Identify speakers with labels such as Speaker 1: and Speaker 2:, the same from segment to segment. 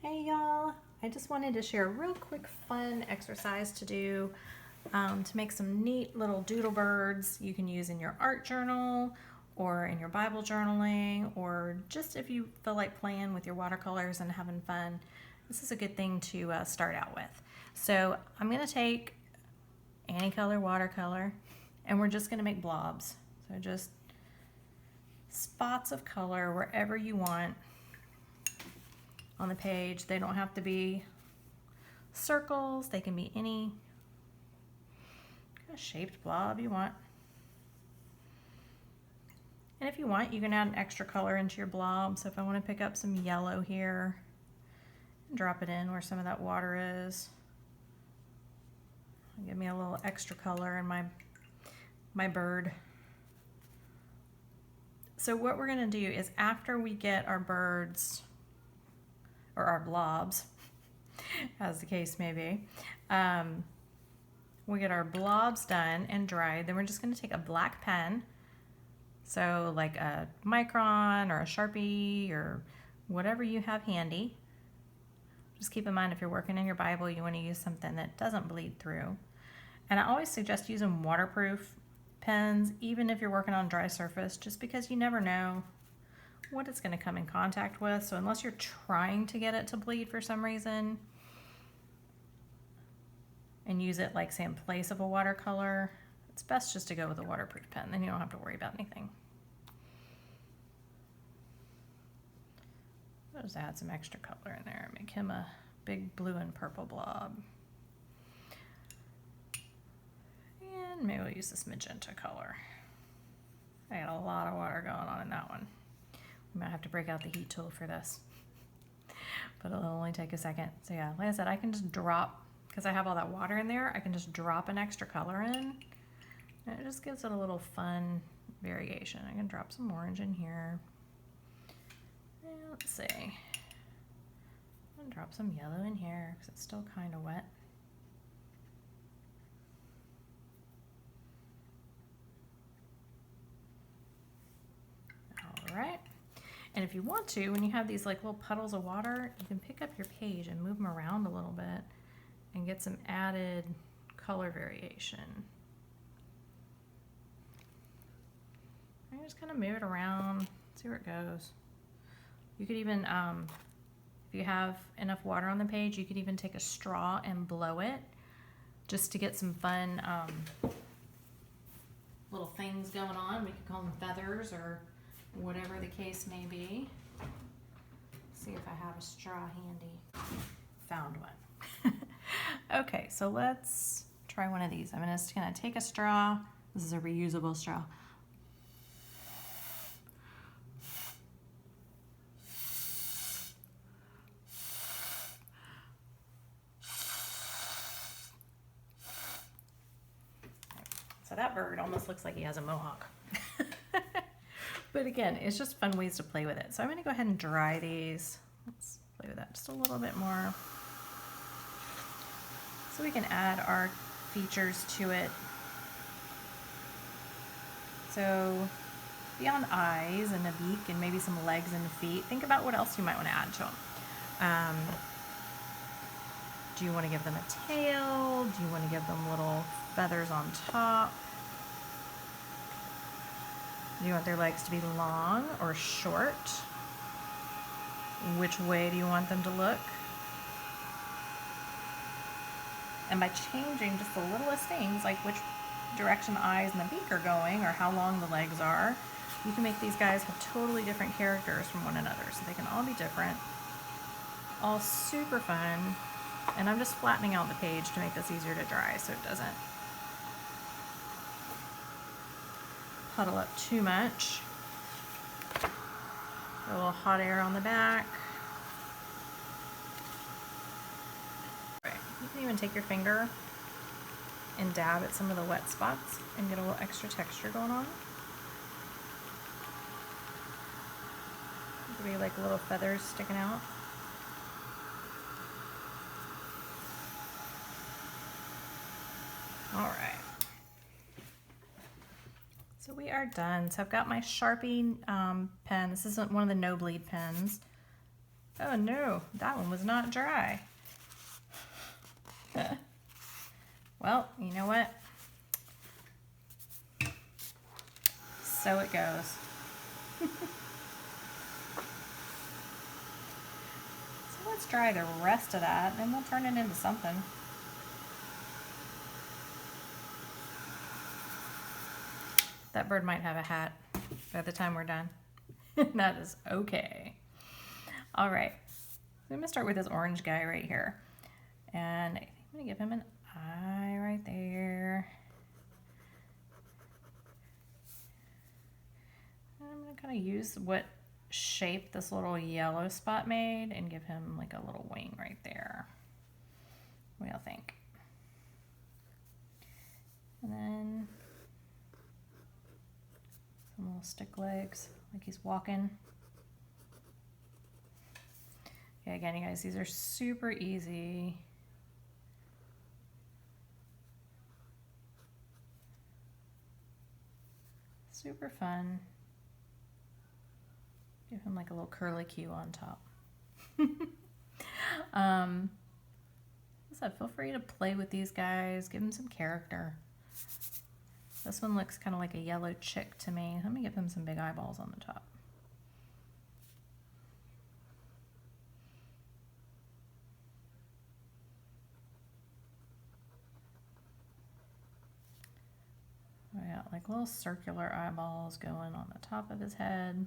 Speaker 1: Hey y'all, I just wanted to share a real quick fun exercise to do to make some neat little doodle birds you can use in your art journal or in your Bible journaling, or just if you feel like playing with your watercolors and having fun. This is a good thing to start out with. So I'm going to take any color watercolor and we're just going to make blobs. So just spots of color wherever you want on the page. They don't have to be circles, they can be any kind of shaped blob you want. And if you want, you can add an extra color into your blob. So if I want to pick up some yellow here, drop it in where some of that water is. Give me a little extra color in my bird. So what we're going to do is, after we get our birds, or our blobs, as the case may be, we get our blobs done and dried, then we're just going to take a black pen, so like a Micron or a Sharpie or whatever you have handy. Just keep in mind, if you're working in your Bible, you want to use something that doesn't bleed through. And I always suggest using waterproof pens, even if you're working on dry surface, just because you never know what it's going to come in contact with. So unless you're trying to get it to bleed for some reason and use it, like, say, in place of a watercolor, it's best just to go with a waterproof pen. Then you don't have to worry about anything. I'll just add some extra color in there, make him a big blue and purple blob. And maybe we'll use this magenta color. I got a lot of water going on in that one. We might have to break out the heat tool for this, but it'll only take a second. So yeah, like I said, I can just drop, because I have all that water in there, I can just drop an extra color in, and it just gives it a little fun variation. I can drop some orange in here. And let's see, I'm gonna drop some yellow in here because it's still kind of wet. All right. And if you want to, when you have these like little puddles of water, you can pick up your page and move them around a little bit and get some added color variation. And just kind of move it around, see where it goes. You could even, if you have enough water on the page, you could even take a straw and blow it just to get some fun little things going on. We could call them feathers or whatever the case may be. See if I have a straw handy. Found one. Okay, so let's try one of these. I'm just gonna take a straw. This is a reusable straw. So that bird almost looks like he has a mohawk. But again, it's just fun ways to play with it. So I'm going to go ahead and dry these. Let's play with that just a little bit more, so we can add our features to it. So beyond eyes and a beak and maybe some legs and feet, think about what else you might want to add to them. Do you want to give them a tail? Do you want to give them little feathers on top? Do you want their legs to be long or short? Which way do you want them to look? And by changing just the littlest things, like which direction the eyes and the beak are going, or how long the legs are, you can make these guys have totally different characters from one another. So they can all be different, all super fun. And I'm just flattening out the page to make this easier to dry so it doesn't puddle up too much. A little hot air on the back. Right. You can even take your finger and dab at some of the wet spots and get a little extra texture going on. Could be like little feathers sticking out. All right. So we are done. So I've got my Sharpie pen. This isn't one of the no bleed pens. Oh no, that one was not dry. Well, you know what? So it goes. So let's dry the rest of that and we'll turn it into something. That bird might have a hat by the time we're done. That is okay. All right, so I'm gonna start with this orange guy right here. And I'm gonna give him an eye right there. And I'm gonna kind of use what shape this little yellow spot made and give him like a little wing right there. What do y'all think? And then some little stick legs, like he's walking. Yeah, again, you guys, these are super easy. Super fun. Give him like a little curly Q on top. So feel free to play with these guys, give them some character. This one looks kind of like a yellow chick to me. Let me give him some big eyeballs on the top. I got like little circular eyeballs going on the top of his head.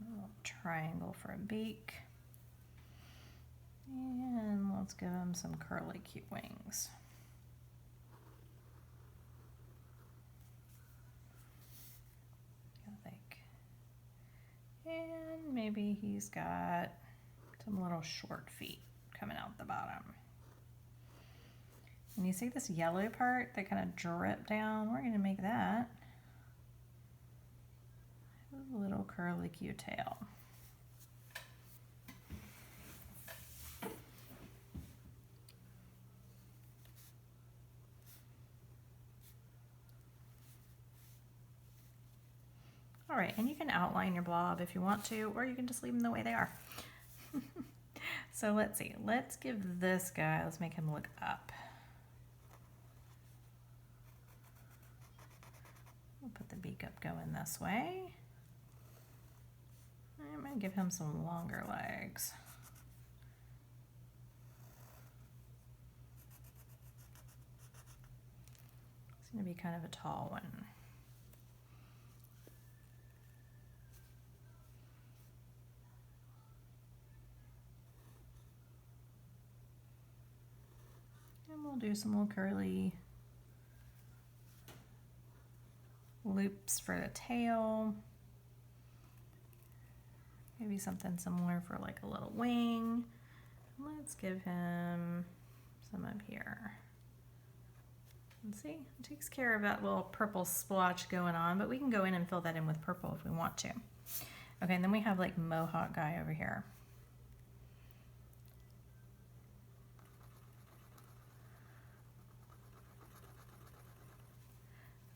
Speaker 1: A little triangle for a beak. And let's give him some curly cute wings. I think. And maybe he's got some little short feet coming out the bottom. And you see this yellow part that kind of drip down? We're going to make that a little curly cute tail. All right, and you can outline your blob if you want to, or you can just leave them the way they are. So let's see, let's give this guy, let's make him look up. We'll put the beak up going this way. I'm gonna give him some longer legs. It's gonna be kind of a tall one. And we'll do some little curly loops for the tail. Maybe something similar for like a little wing. Let's give him some up here. And see, it takes care of that little purple splotch going on, but we can go in and fill that in with purple if we want to. Okay, and then we have like mohawk guy over here.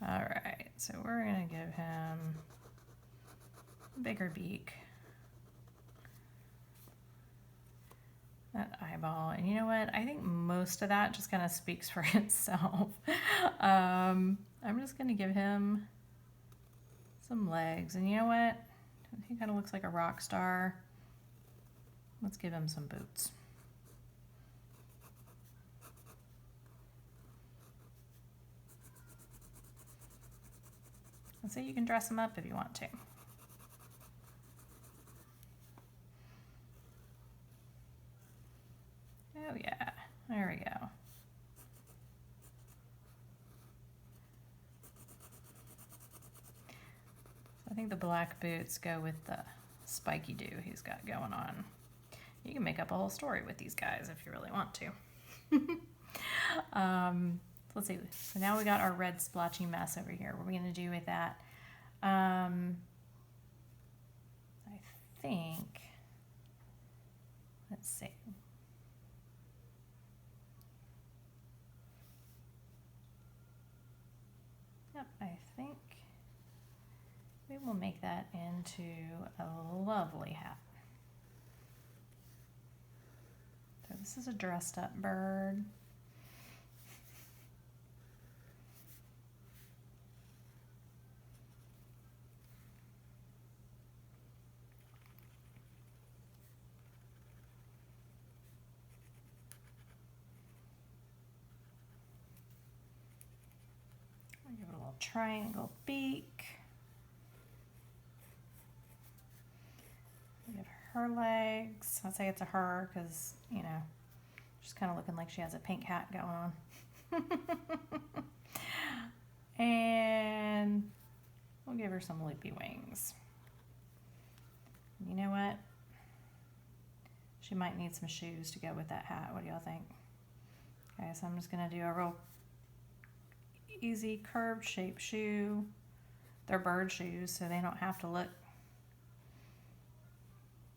Speaker 1: All right, so we're gonna give him a bigger beak. That eyeball, and you know what? I think most of that just kind of speaks for itself. I'm just gonna give him some legs, and you know what? He kind of looks like a rock star. Let's give him some boots. And so you can dress him up if you want to. Oh yeah, there we go. I think the black boots go with the spiky do he's got going on. You can make up a whole story with these guys if you really want to. Let's see, so now we got our red splotchy mess over here. What are we gonna do with that? I think, let's see. Yep, I think We will make that into a lovely hat. So this is a dressed up bird. I'll give it a little triangle beak. Give her legs. I'd say it's a her because, you know, she's kind of looking like she has a pink hat going on. And we'll give her some loopy wings. You know what? She might need some shoes to go with that hat. What do y'all think? Okay, so I'm just going to do a real easy curved shape shoe. They're bird shoes, so they don't have to look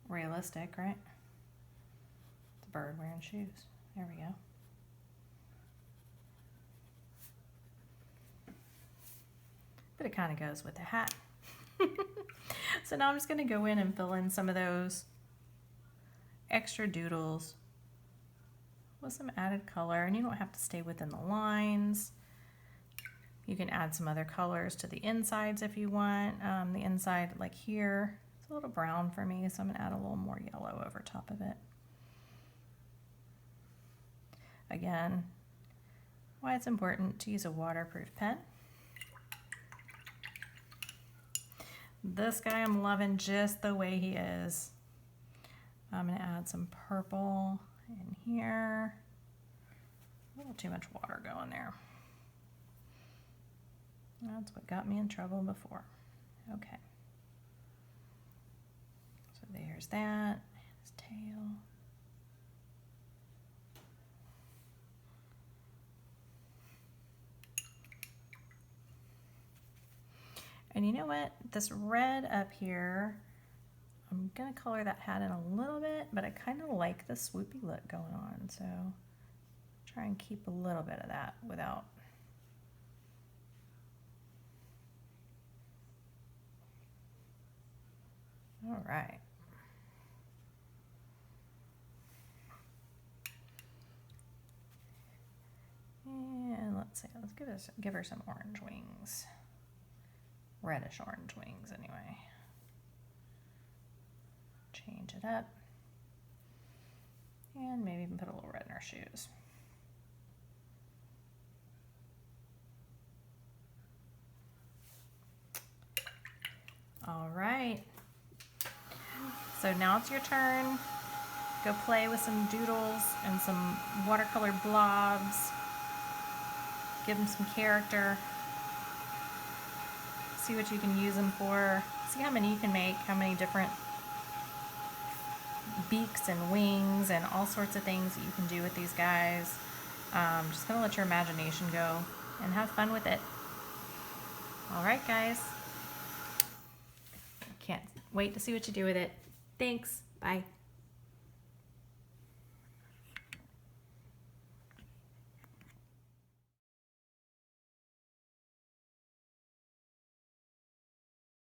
Speaker 1: realistic, right? It's a bird wearing shoes. There we go. But it kind of goes with the hat. So now I'm just going to go in and fill in some of those extra doodles with some added color, and you don't have to stay within the lines. You can add some other colors to the insides if you want. The inside, like here, it's a little brown for me, so I'm going to add a little more yellow over top of it. Again, why it's important to use a waterproof pen. This guy I'm loving just the way he is. I'm going to add some purple in here. A little too much water going there. That's what got me in trouble before. Okay. So there's that. His tail. And you know what? This red up here, I'm going to color that hat in a little bit, but I kind of like the swoopy look going on. So try and keep a little bit of that without. All right. And let's see, let's give her some orange wings. Reddish orange wings anyway. Change it up. And maybe even put a little red in her shoes. All right. So now it's your turn. Go play with some doodles and some watercolor blobs. Give them some character. See what you can use them for. See how many you can make, how many different beaks and wings and all sorts of things that you can do with these guys. Just gonna let your imagination go and have fun with it. All right, guys. Can't wait to see what you do with it. Thanks. Bye.